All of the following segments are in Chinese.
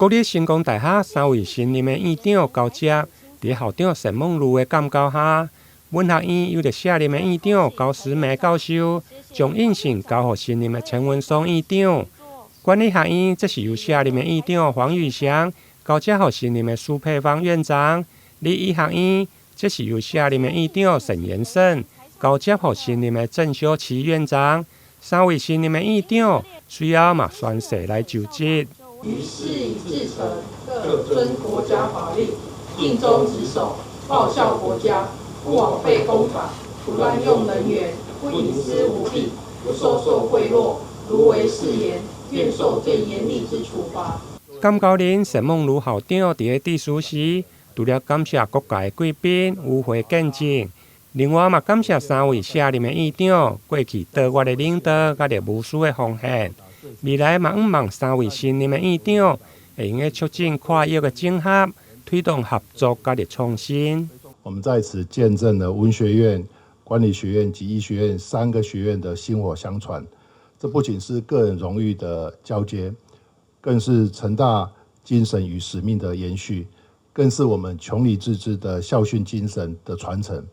国立成功大学3位新任的院长高捷，伫校长陈梦如的监教下，文学院又伫卸任的院长高思梅教授将印信交予新任的陈文松院长。管理学院则是由卸任的院长黄玉祥交接予新任的苏佩芳院长。礼仪学院则是由卸任的院长沈延胜交接予新任的郑修齐院长。3位新任的院长随后嘛宣誓来就职。于事已至诚，各遵国家法律，尽忠职守，报效国家，不枉费公法，不滥用人员，不营私舞弊，不收受贿赂，如违誓言，愿受最严厉之处罚。监教人陈梦如校长伫个致辞时，除了感谢各界贵宾与会见证，另外嘛感谢3位卸任的院长过去卓越的领导甲着无私的奉献。未来嘛，毋望3位新任的院长会用个促进跨域的整合，推动合作甲着创新。我们在此见证了文学院、管理学院及医学院3个学院的薪火相传。这不仅是个人荣誉的交接，更是成大精神与使命的延续，更是我们穷理自治的校训精神的传承。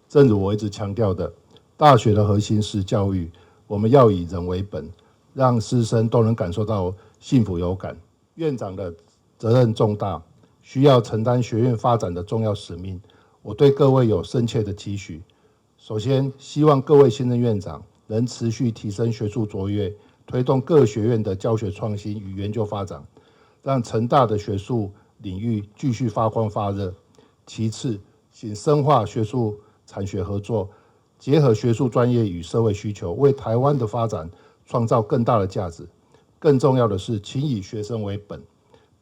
正如我一直强调的，大学的核心是教育，我们要以人为本，让师生都能感受到幸福有感。院长的责任重大，需要承担学院发展的重要使命。我对各位有深切的期许。首先，希望各位新任院长能持续提升学术卓越，推动各学院的教学创新与研究发展，让成大的学术领域继续发光发热。其次，请深化学术产学合作，结合学术专业与社会需求，为台湾的发展创造更大的价值。更重要的是，请以学生为本，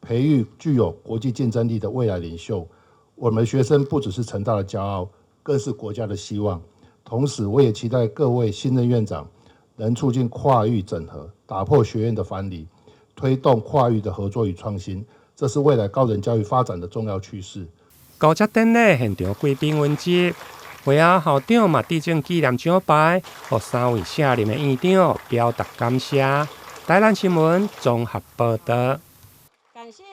培育具有国际竞争力的未来领袖。我们的学生不只是成大的骄傲，更是国家的希望。同时，我也期待各位新任院长能促进跨域整合，打破学院的藩篱，推动跨域的合作与创新，这是未来高等教育发展的重要趋势。交接典礼现场贵宾云集，会后校长嘛致敬纪念奖牌，予3位卸任的院长表达感谢。台南新闻综合报道。